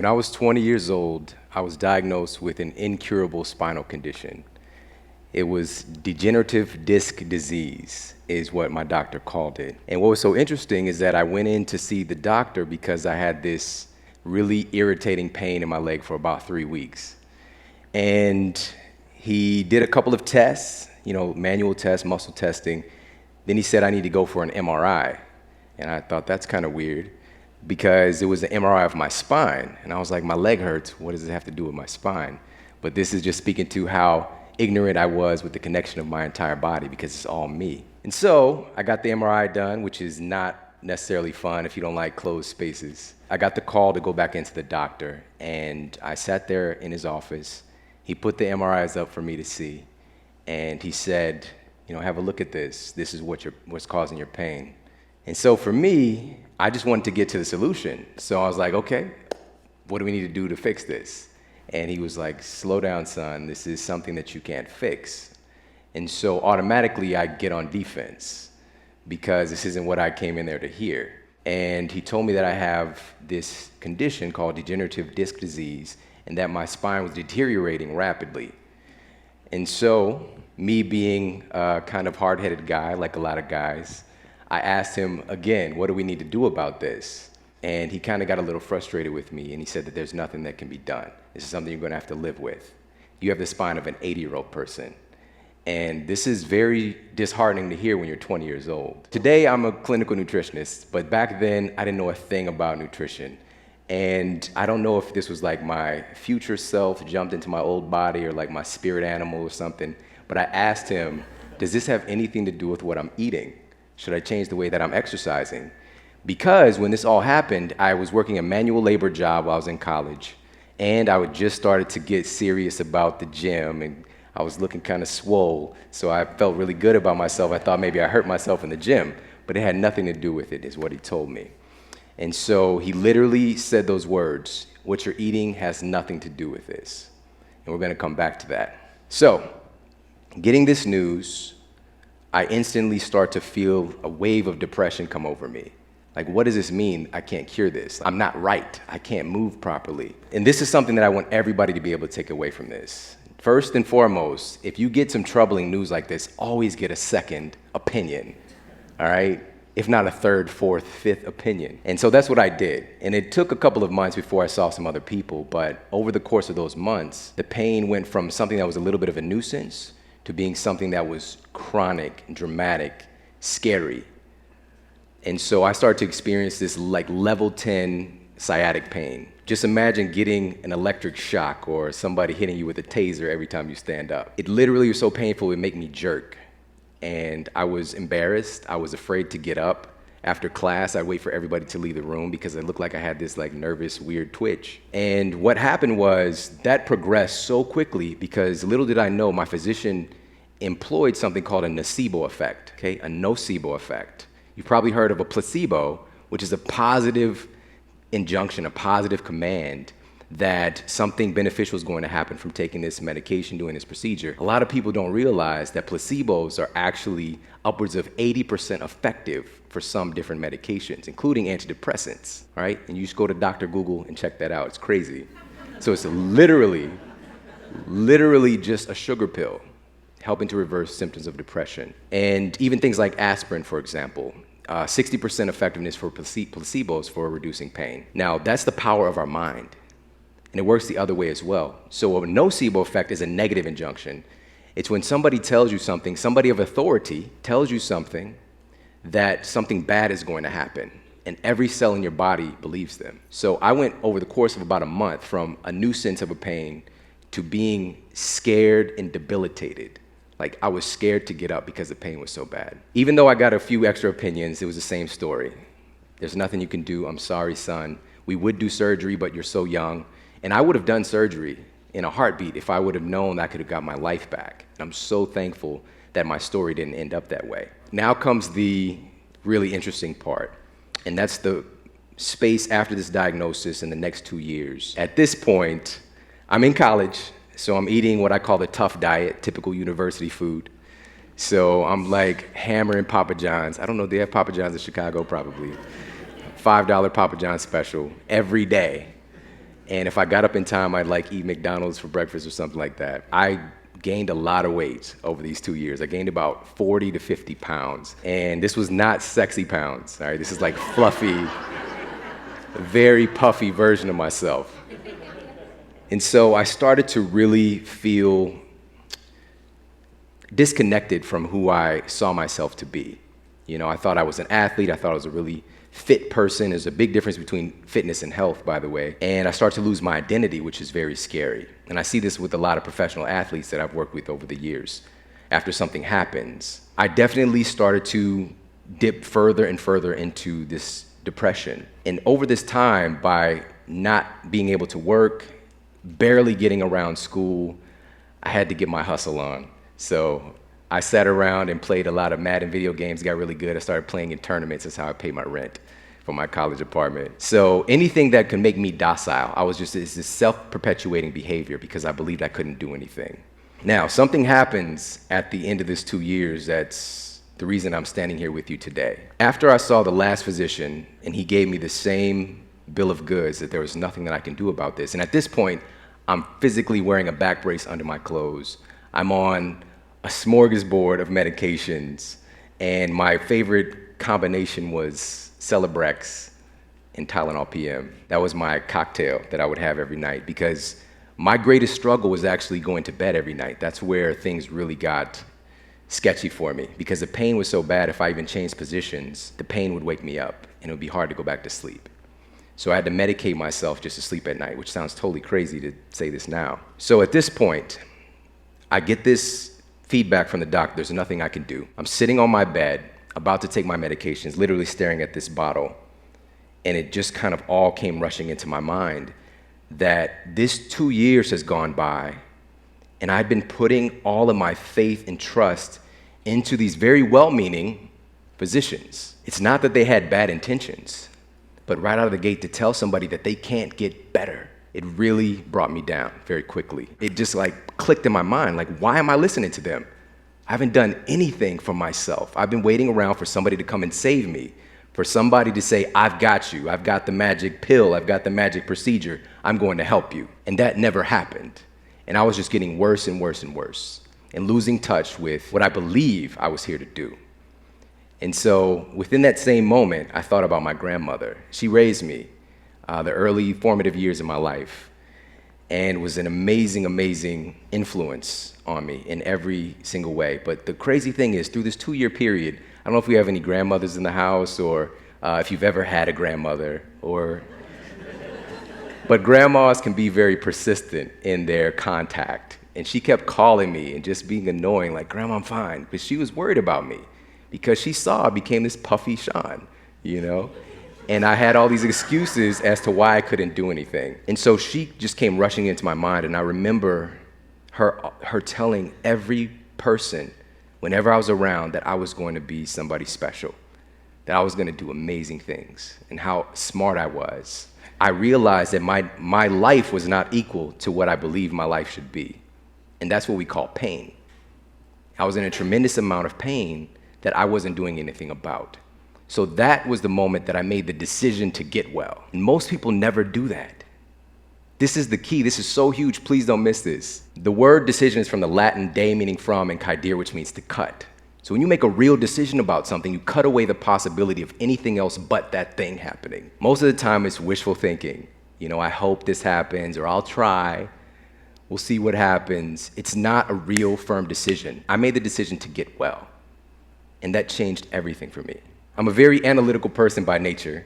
When I was 20 years old, I was diagnosed with an incurable spinal condition. It was degenerative disc disease, is what my doctor called it. And what was so interesting is that I went in to see the doctor because I had this really irritating pain in my leg for about 3 weeks. And he did a couple of tests, manual tests, muscle testing. Then he said I need to go for an MRI. And I thought that's kind of weird because it was an MRI of my spine. And I was like, my leg hurts. What does it have to do with my spine? But this is just speaking to how ignorant I was with the connection of my entire body because it's all me. And so I got the MRI done, which is not necessarily fun if you don't like closed spaces. I got the call to go back into the doctor, and I sat there in his office. He put the MRIs up for me to see, and he said, have a look at this. This is what's causing your pain. And so for me, I just wanted to get to the solution. So I was like, okay, what do we need to do to fix this? And he was like, slow down, son. This is something that you can't fix. And so automatically I get on defense because this isn't what I came in there to hear. And he told me that I have this condition called degenerative disc disease and that my spine was deteriorating rapidly. And so, me being a kind of hard-headed guy, like a lot of guys, I asked him again, what do we need to do about this? And he kind of got a little frustrated with me, and he said that there's nothing that can be done. This is something you're going to have to live with. You have the spine of an 80-year-old person. And this is very disheartening to hear when you're 20 years old. Today, I'm a clinical nutritionist, but back then, I didn't know a thing about nutrition. And I don't know if this was like my future self jumped into my old body or like my spirit animal or something, but I asked him, does this have anything to do with what I'm eating? Should I change the way that I'm exercising? Because when this all happened, I was working a manual labor job while I was in college, and I had just started to get serious about the gym, and I was looking kind of swole, so I felt really good about myself. I thought maybe I hurt myself in the gym, but it had nothing to do with it, is what he told me. And so he literally said those words, what you're eating has nothing to do with this. And we're going to come back to that. So, getting this news, I instantly start to feel a wave of depression come over me. Like, what does this mean? I can't cure this. I'm not right. I can't move properly. And this is something that I want everybody to be able to take away from this. First and foremost, if you get some troubling news like this, always get a second opinion, all right? If not a third, fourth, fifth opinion. And so that's what I did. And it took a couple of months before I saw some other people, but over the course of those months, the pain went from something that was a little bit of a nuisance to being something that was chronic, dramatic, scary. And so I started to experience this like level 10 sciatic pain. Just imagine getting an electric shock or somebody hitting you with a taser every time you stand up. It literally was so painful, it would make me jerk. And I was embarrassed. I was afraid to get up. After class, I'd wait for everybody to leave the room because it looked like I had this like nervous, weird twitch. And what happened was that progressed so quickly because little did I know my physician employed something called a nocebo effect, okay? A nocebo effect. You've probably heard of a placebo, which is a positive injunction, a positive command that something beneficial is going to happen from taking this medication, doing this procedure. A lot of people don't realize that placebos are actually upwards of 80% effective for some different medications, including antidepressants, right? And you just go to Dr. Google and check that out. It's crazy. So it's literally just a sugar pill helping to reverse symptoms of depression. And even things like aspirin, for example, 60% effectiveness for placebos for reducing pain. Now, that's the power of our mind. And it works the other way as well. So a nocebo effect is a negative injunction. It's when somebody tells you something, somebody of authority tells you something, that something bad is going to happen. And every cell in your body believes them. So I went over the course of about a month from a nuisance of a pain to being scared and debilitated. Like I was scared to get up because the pain was so bad. Even though I got a few extra opinions, it was the same story. There's nothing you can do. I'm sorry, son. We would do surgery, but you're so young. And I would have done surgery in a heartbeat if I would have known I could have got my life back. And I'm so thankful that my story didn't end up that way. Now comes the really interesting part, and that's the space after this diagnosis in the next 2 years. At this point, I'm in college, so I'm eating what I call the tough diet, typical university food. So I'm like hammering Papa John's. I don't know, do they have Papa John's in Chicago? Probably. $5 Papa John's special every day. And if I got up in time, I'd like eat McDonald's for breakfast or something like that. I gained a lot of weight over these 2 years. I gained about 40 to 50 pounds. And this was not sexy pounds, all right? This is like fluffy, very puffy version of myself. And so I started to really feel disconnected from who I saw myself to be. You know, I thought I was an athlete. I thought I was a really fit person. There's a big difference between fitness and health, by the way. And I started to lose my identity, which is very scary. And I see this with a lot of professional athletes that I've worked with over the years. After something happens, I definitely started to dip further and further into this depression. And over this time, by not being able to work, barely getting around school, I had to get my hustle on. So I sat around and played a lot of Madden video games, got really good. I started playing in tournaments. That's how I paid my rent for my college apartment. So anything that could make me docile, it's this self-perpetuating behavior because I believed I couldn't do anything. Now, something happens at the end of this 2 years that's the reason I'm standing here with you today. After I saw the last physician and he gave me the same bill of goods that there was nothing that I can do about this. And at this point, I'm physically wearing a back brace under my clothes. I'm on a smorgasbord of medications, and my favorite combination was Celebrex and Tylenol PM. That was my cocktail that I would have every night because my greatest struggle was actually going to bed every night. That's where things really got sketchy for me because the pain was so bad. If I even changed positions, the pain would wake me up and it would be hard to go back to sleep. So I had to medicate myself just to sleep at night, which sounds totally crazy to say this now. So at this point, I get this feedback from the doctor, there's nothing I can do. I'm sitting on my bed, about to take my medications, literally staring at this bottle, and it just kind of all came rushing into my mind that this 2 years has gone by, and I've been putting all of my faith and trust into these very well-meaning physicians. It's not that they had bad intentions, but right out of the gate to tell somebody that they can't get better, it really brought me down very quickly. It just like clicked in my mind, like, why am I listening to them? I haven't done anything for myself. I've been waiting around for somebody to come and save me, for somebody to say, I've got you, I've got the magic pill, I've got the magic procedure, I'm going to help you. And that never happened. And I was just getting worse and worse and worse and losing touch with what I believe I was here to do. And so within that same moment, I thought about my grandmother. She raised me the early formative years of my life and was an amazing, amazing influence on me in every single way. But the crazy thing is, through this 2-year period, I don't know if we have any grandmothers in the house or if you've ever had a grandmother, but grandmas can be very persistent in their contact. And she kept calling me and just being annoying, like, Grandma, I'm fine. But she was worried about me because she saw I became this puffy Shawn, you know? And I had all these excuses as to why I couldn't do anything. And so she just came rushing into my mind, and I remember her telling every person whenever I was around that I was going to be somebody special, that I was going to do amazing things, and how smart I was. I realized that my life was not equal to what I believed my life should be. And that's what we call pain. I was in a tremendous amount of pain that I wasn't doing anything about. So that was the moment that I made the decision to get well. And most people never do that. This is the key. This is so huge. Please don't miss this. The word decision is from the Latin de, meaning from, and kaidir, which means to cut. So when you make a real decision about something, you cut away the possibility of anything else but that thing happening. Most of the time, it's wishful thinking. You know, I hope this happens, or I'll try. We'll see what happens. It's not a real firm decision. I made the decision to get well, and that changed everything for me. I'm a very analytical person by nature.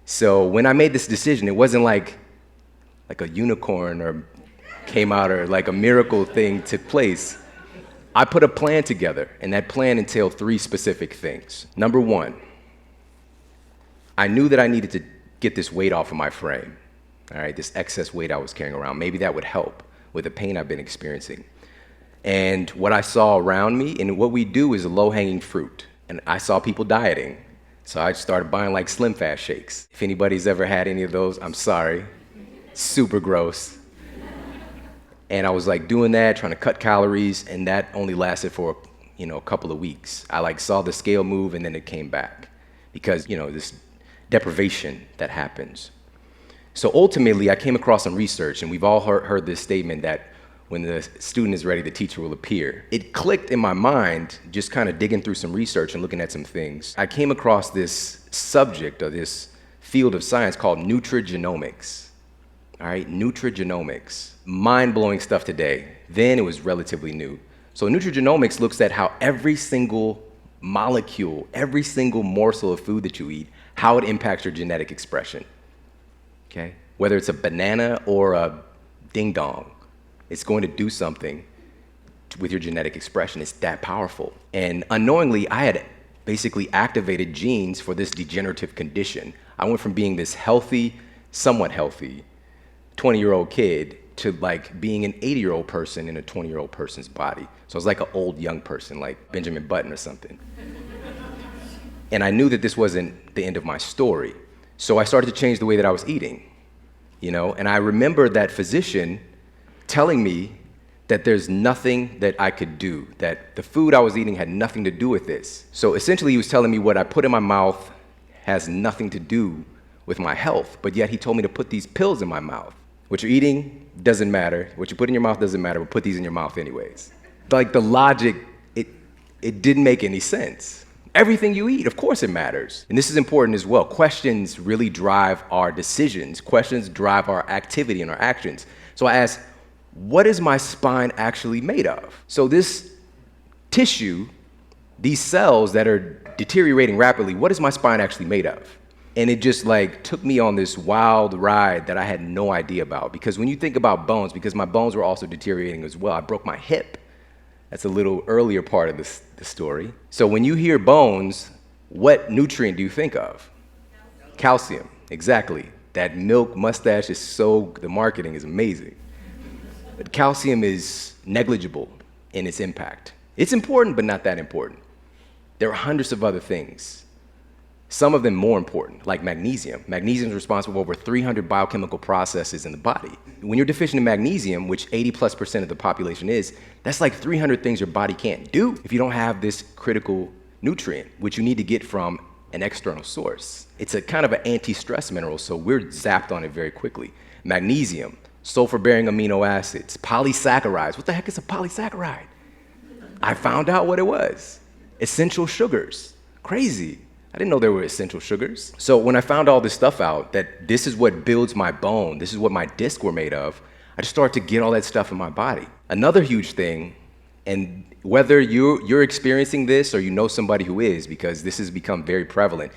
So when I made this decision, it wasn't like a unicorn or came out or like a miracle thing took place. I put a plan together, and that plan entailed 3 specific things. Number 1, I knew that I needed to get this weight off of my frame, all right, this excess weight I was carrying around. Maybe that would help with the pain I've been experiencing. And what I saw around me, and what we do is low-hanging fruit. And I saw people dieting, so I started buying like Slim Fast shakes. If anybody's ever had any of those, I'm sorry. Super gross. And I was like doing that, trying to cut calories, and that only lasted for, a couple of weeks. I like saw the scale move, and then it came back because, this deprivation that happens. So ultimately, I came across some research, and we've all heard this statement that when the student is ready, the teacher will appear. It clicked in my mind, just kind of digging through some research and looking at some things. I came across this subject, or this field of science called nutrigenomics. All right, nutrigenomics. Mind-blowing stuff today. Then it was relatively new. So nutrigenomics looks at how every single molecule, every single morsel of food that you eat, how it impacts your genetic expression. Okay? Whether it's a banana or a ding dong, it's going to do something with your genetic expression. It's that powerful. And unknowingly, I had basically activated genes for this degenerative condition. I went from being this healthy, somewhat healthy, 20-year-old kid to like being an 80-year-old person in a 20-year-old person's body. So I was like an old young person, like Benjamin Button or something. And I knew that this wasn't the end of my story. So I started to change the way that I was eating, and I remember that physician telling me that there's nothing that I could do, that the food I was eating had nothing to do with this. So essentially he was telling me what I put in my mouth has nothing to do with my health, but yet he told me to put these pills in my mouth. What you're eating doesn't matter, what you put in your mouth doesn't matter, but put these in your mouth anyways. Like the logic, it didn't make any sense. Everything you eat, of course it matters. And this is important as well. Questions really drive our decisions. Questions drive our activity and our actions. So I asked, what is my spine actually made of? So this tissue, these cells that are deteriorating rapidly, what is my spine actually made of? And it just like took me on this wild ride that I had no idea about. Because when you think about bones, because my bones were also deteriorating as well, I broke my hip. That's a little earlier part of the story. So when you hear bones, what nutrient do you think of? Calcium, exactly. That milk mustache is the marketing is amazing. But calcium is negligible in its impact. It's important, but not that important. There are hundreds of other things. Some of them more important, like magnesium. Magnesium is responsible for over 300 biochemical processes in the body. When you're deficient in magnesium, which 80+% of the population is, that's like 300 things your body can't do if you don't have this critical nutrient, which you need to get from an external source. It's a kind of an anti-stress mineral, so we're zapped on it very quickly. Magnesium, sulfur-bearing amino acids, polysaccharides. What the heck is a polysaccharide? I found out what it was. Essential sugars. Crazy. I didn't know there were essential sugars. So when I found all this stuff out, that this is what builds my bone, this is what my discs were made of, I just started to get all that stuff in my body. Another huge thing, and whether you're experiencing this or you know somebody who is, because this has become very prevalent,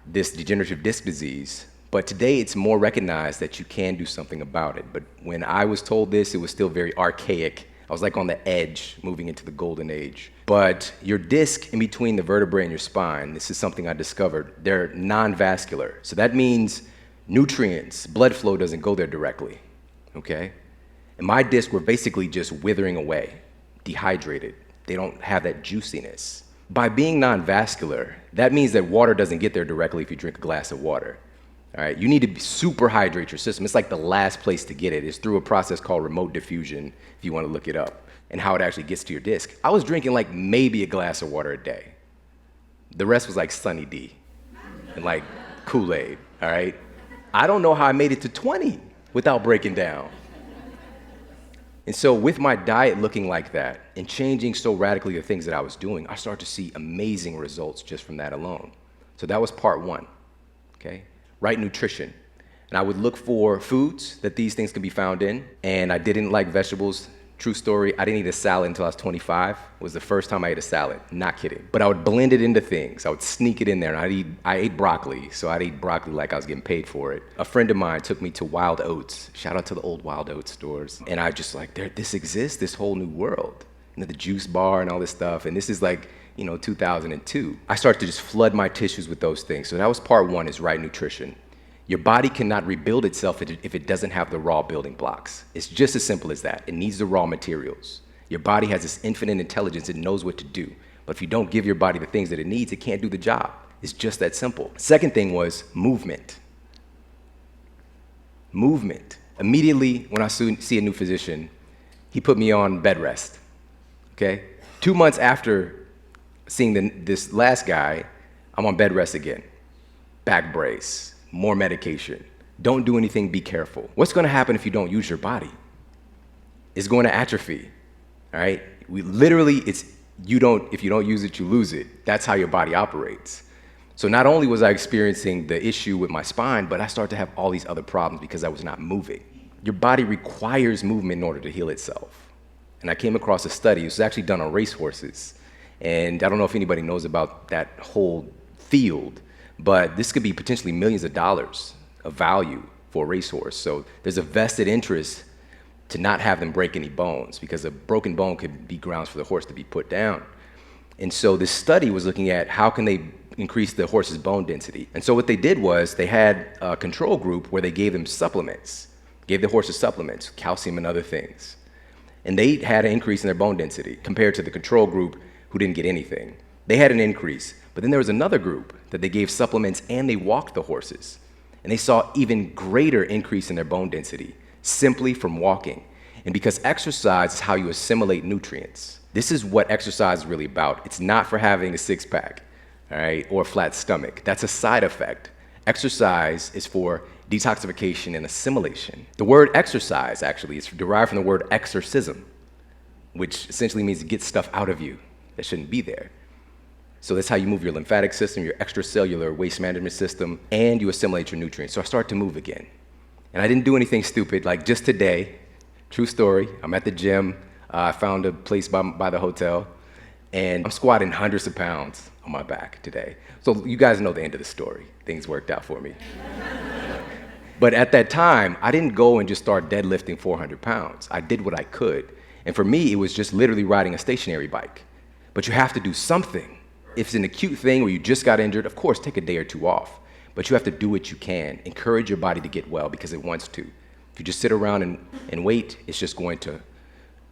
this degenerative disc disease, but today it's more recognized that you can do something about it. But when I was told this, it was still very archaic. I was like on the edge, moving into the golden age. But your disc in between the vertebrae and your spine, this is something I discovered, they're non-vascular. So that means nutrients, blood flow doesn't go there directly, okay? And my discs were basically just withering away, dehydrated. They don't have that juiciness. By being non-vascular, that means that water doesn't get there directly if you drink a glass of water. All right, you need to super hydrate your system. It's like the last place to get it. It's through a process called remote diffusion, if you want to look it up, and how it actually gets to your disc. I was drinking like maybe a glass of water a day. The rest was like Sunny D and like Kool-Aid, all right? I don't know how I made it to 20 without breaking down. And so with my diet looking like that and changing so radically the things that I was doing, I started to see amazing results just from that alone. So that was part one, okay? Right nutrition. And I would look for foods that these things can be found in. And I didn't like vegetables. True story, I didn't eat a salad until I was 25. It was the first time I ate a salad, not kidding. But I would blend it into things. I would sneak it in there. And I ate broccoli, so I'd eat broccoli like I was getting paid for it. A friend of mine took me to Wild Oats. Shout out to the old Wild Oats stores. And I just like, this exists, this whole new world. The juice bar and all this stuff. And this is like, 2002. I started to just flood my tissues with those things. So that was part one, is right nutrition. Your body cannot rebuild itself if it doesn't have the raw building blocks. It's just as simple as that. It needs the raw materials. Your body has this infinite intelligence. It knows what to do. But if you don't give your body the things that it needs, it can't do the job. It's just that simple. Second thing was movement. Movement. Immediately when I see a new physician, he put me on bed rest, okay? 2 months after seeing this last guy, I'm on bed rest again. Back brace, more medication. Don't do anything, be careful. What's gonna happen if you don't use your body? It's going to atrophy, all right? If you don't use it, you lose it. That's how your body operates. So not only was I experiencing the issue with my spine, but I started to have all these other problems because I was not moving. Your body requires movement in order to heal itself. And I came across a study, it was actually done on racehorses. And I don't know if anybody knows about that whole field, but this could be potentially millions of dollars of value for a racehorse. So there's a vested interest to not have them break any bones, because a broken bone could be grounds for the horse to be put down. And so this study was looking at how can they increase the horse's bone density. And so what they did was they had a control group where they gave them supplements, gave the horses supplements, calcium and other things. And they had an increase in their bone density compared to the control group who didn't get anything. They had an increase, but then there was another group that they gave supplements and they walked the horses. And they saw even greater increase in their bone density simply from walking. And because exercise is how you assimilate nutrients. This is what exercise is really about. It's not for having a six-pack, all right, or a flat stomach. That's a side effect. Exercise is for detoxification and assimilation. The word exercise actually is derived from the word exorcism, which essentially means to get stuff out of you that shouldn't be there. So that's how you move your lymphatic system, your extracellular waste management system, and you assimilate your nutrients. So I start to move again. And I didn't do anything stupid, like just today, true story, I'm at the gym, I found a place by the hotel, and I'm squatting hundreds of pounds on my back today. So you guys know the end of the story. Things worked out for me. But at that time, I didn't go and just start deadlifting 400 pounds. I did what I could. And for me, it was just literally riding a stationary bike. But you have to do something. If it's an acute thing where you just got injured, of course, take a day or two off. But you have to do what you can. Encourage your body to get well because it wants to. If you just sit around and wait, it's just going to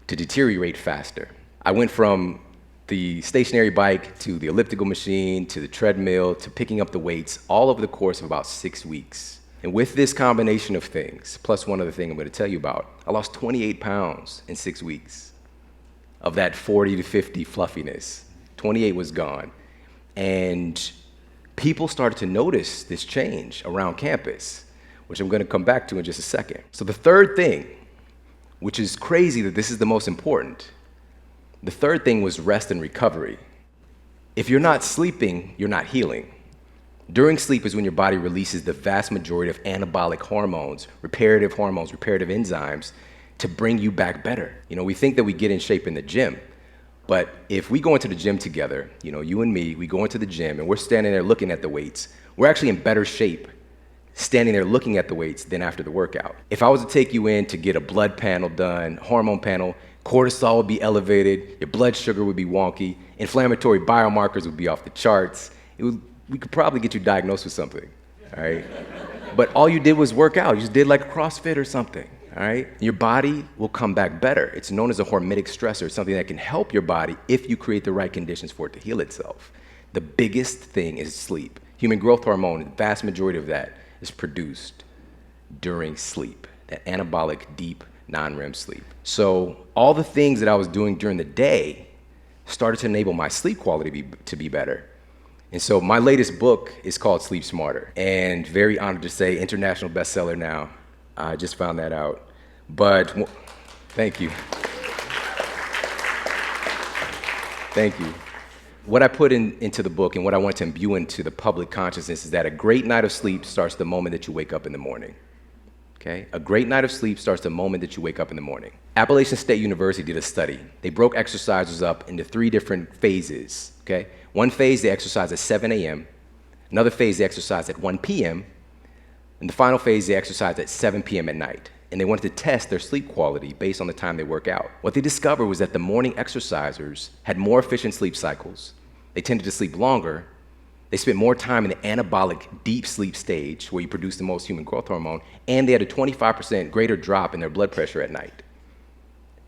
deteriorate faster. I went from the stationary bike to the elliptical machine to the treadmill to picking up the weights all over the course of about 6 weeks. And with this combination of things, plus one other thing I'm going to tell you about, I lost 28 pounds in 6 weeks of that 40 to 50 fluffiness. 28 was gone. And people started to notice this change around campus, which I'm going to come back to in just a second. So the third thing, which is crazy that this is the most important, the third thing was rest and recovery. If you're not sleeping, you're not healing. During sleep is when your body releases the vast majority of anabolic hormones, reparative enzymes, to bring you back better. You know, we think that we get in shape in the gym, but if we go into the gym together, you know, you and me, we go into the gym and we're standing there looking at the weights, we're actually in better shape standing there looking at the weights than after the workout. If I was to take you in to get a blood panel done, hormone panel, cortisol would be elevated, your blood sugar would be wonky, inflammatory biomarkers would be off the charts. We could probably get you diagnosed with something, all right? But all you did was work out. You just did like a CrossFit or something, all right? Your body will come back better. It's known as a hormetic stressor, something that can help your body if you create the right conditions for it to heal itself. The biggest thing is sleep. Human growth hormone, the vast majority of that is produced during sleep, that anabolic, deep, non-REM sleep. So all the things that I was doing during the day started to enable my sleep quality to be better. And so my latest book is called Sleep Smarter, and very honored to say international bestseller now. I just found that out. But thank you. Thank you. What I put into the book and what I want to imbue into the public consciousness is that a great night of sleep starts the moment that you wake up in the morning. Okay? A great night of sleep starts the moment that you wake up in the morning. Appalachian State University did a study. They broke exercisers up into 3 different phases. Okay? One phase, they exercise at 7 a.m. Another phase, they exercise at 1 p.m. And the final phase, they exercise at 7 p.m. at night. And they wanted to test their sleep quality based on the time they work out. What they discovered was that the morning exercisers had more efficient sleep cycles. They tended to sleep longer. They spent more time in the anabolic deep sleep stage where you produce the most human growth hormone, and they had a 25% greater drop in their blood pressure at night.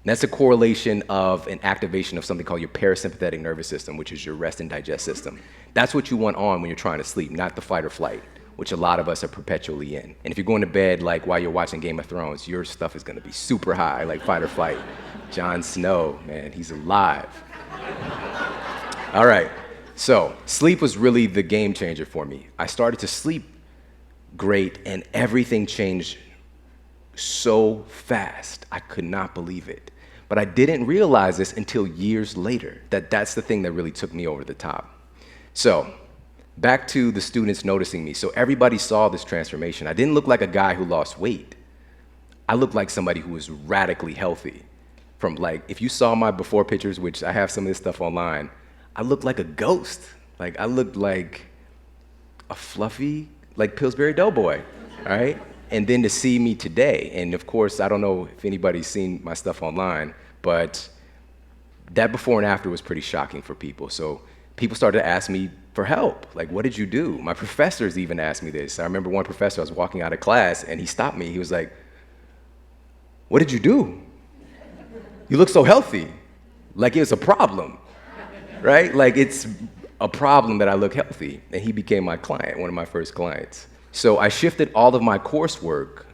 And that's a correlation of an activation of something called your parasympathetic nervous system, which is your rest and digest system. That's what you want on when you're trying to sleep, not the fight or flight, which a lot of us are perpetually in. And if you're going to bed like while you're watching Game of Thrones, your stuff is going to be super high, like fight or flight. Jon Snow, man, he's alive. All right, so sleep was really the game changer for me. I started to sleep great, and everything changed so fast. I could not believe it. But I didn't realize this until years later, that that's the thing that really took me over the top. So, back to the students noticing me. So everybody saw this transformation. I didn't look like a guy who lost weight. I looked like somebody who was radically healthy. From like, if you saw my before pictures, which I have some of this stuff online, I looked like a ghost. Like I looked like a fluffy, like Pillsbury Doughboy, all right? And then to see me today, and of course, I don't know if anybody's seen my stuff online, but that before and after was pretty shocking for people. So people started to ask me for help. Like, what did you do? My professors even asked me this. I remember one professor, I was walking out of class, and he stopped me. He was like, what did you do? You look so healthy. Like it was a problem, right? Like it's a problem that I look healthy. And he became my client, one of my first clients. So I shifted all of my coursework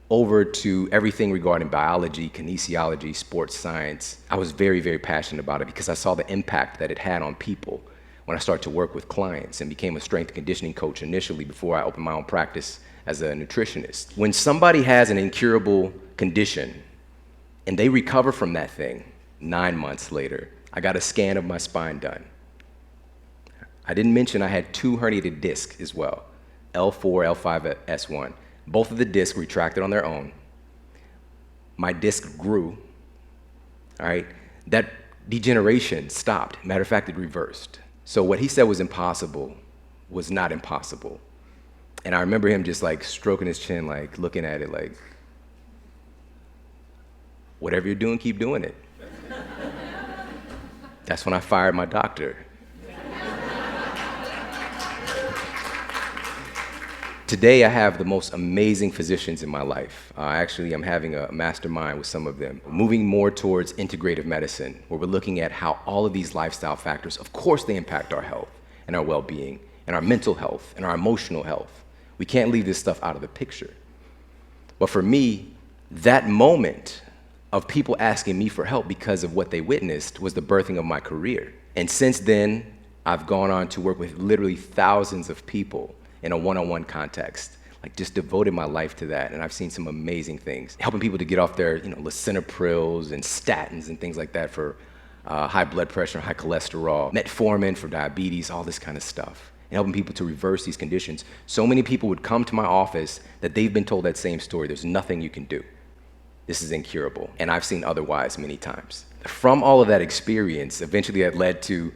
over to everything regarding biology, kinesiology, sports science. I was very, very passionate about it because I saw the impact that it had on people when I started to work with clients and became a strength and conditioning coach initially before I opened my own practice as a nutritionist. When somebody has an incurable condition and they recover from that thing, 9 months later, I got a scan of my spine done. I didn't mention I had 2 herniated discs as well, L4, L5, S1. Both of the discs retracted on their own. My disc grew, all right? That degeneration stopped. Matter of fact, it reversed. So what he said was impossible was not impossible. And I remember him just like stroking his chin, like looking at it like, whatever you're doing, keep doing it. That's when I fired my doctor. Today, I have the most amazing physicians in my life. Actually, I'm having a mastermind with some of them, moving more towards integrative medicine, where we're looking at how all of these lifestyle factors, of course, they impact our health and our well-being and our mental health and our emotional health. We can't leave this stuff out of the picture. But for me, that moment of people asking me for help because of what they witnessed was the birthing of my career. And since then, I've gone on to work with literally thousands of people in a one-on-one context, like just devoted my life to that. And I've seen some amazing things, helping people to get off their lisinoprils and statins and things like that for high blood pressure, high cholesterol, metformin for diabetes, all this kind of stuff, and helping people to reverse these conditions. So many people would come to my office that they've been told that same story. There's nothing you can do. This is incurable. And I've seen otherwise many times. From all of that experience, eventually that led to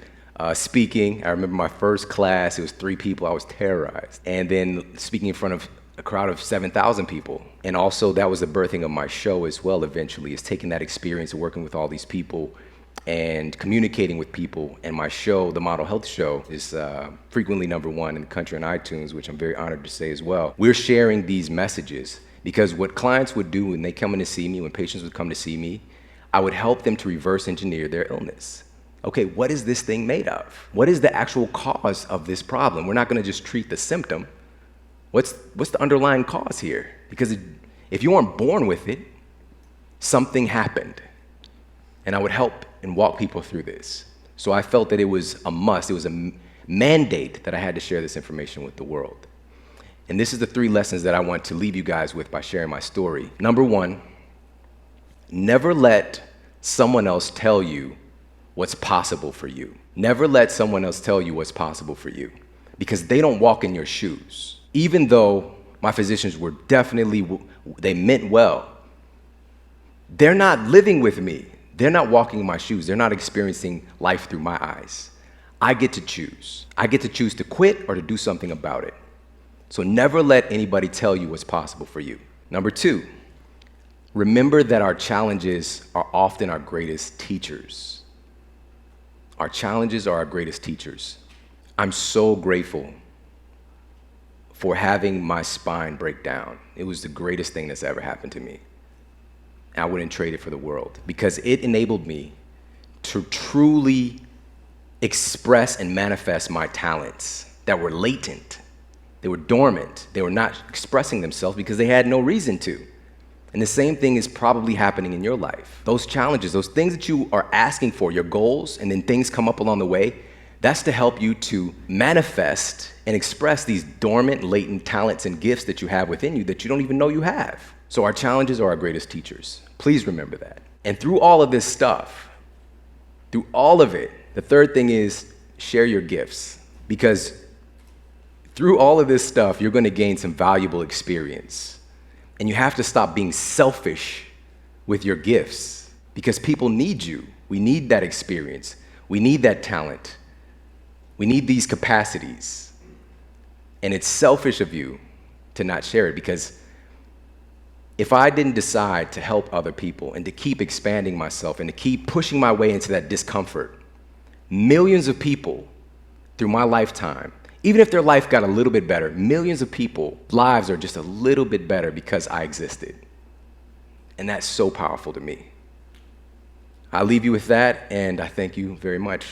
speaking. I remember my first class, it was 3 people, I was terrorized. And then speaking in front of a crowd of 7,000 people. And also that was the birthing of my show as well eventually, is taking that experience of working with all these people and communicating with people. And my show, the Model Health Show, is frequently #1 in the country on iTunes, which I'm very honored to say as well. We're sharing these messages because what clients would do when they come in to see me, when patients would come to see me, I would help them to reverse engineer their illness. Okay, what is this thing made of? What is the actual cause of this problem? We're not gonna just treat the symptom. What's the underlying cause here? Because if you weren't born with it, something happened. And I would help and walk people through this. So I felt that it was a must, it was a mandate that I had to share this information with the world. And this is the 3 lessons that I want to leave you guys with by sharing my story. Number 1, never let someone else tell you what's possible for you. Never let someone else tell you what's possible for you, because they don't walk in your shoes. Even though my physicians were definitely, they meant well, they're not living with me. They're not walking in my shoes. They're not experiencing life through my eyes. I get to choose. I get to choose to quit or to do something about it. So never let anybody tell you what's possible for you. Number 2, remember that our challenges are often our greatest teachers. Our challenges are our greatest teachers. I'm so grateful for having my spine break down. It was the greatest thing that's ever happened to me. I wouldn't trade it for the world, because it enabled me to truly express and manifest my talents that were latent. They were dormant. They were not expressing themselves because they had no reason to. And the same thing is probably happening in your life. Those challenges, those things that you are asking for, your goals, and then things come up along the way, That's to help you to manifest and express these dormant, latent talents and gifts that you have within you that you don't even know you have. So our challenges are our greatest teachers. Please remember that. And through all of this stuff, through all of it, the third thing is share your gifts. Because through all of this stuff, you're going to gain some valuable experience. And you have to stop being selfish with your gifts because people need you. We need that experience. We need that talent. We need these capacities. And it's selfish of you to not share it, because if I didn't decide to help other people and to keep expanding myself and to keep pushing my way into that discomfort, millions of people through my lifetime, even if their life got a little bit better, millions of people, lives are just a little bit better because I existed. And that's so powerful to me. I'll leave you with that, and I thank you very much.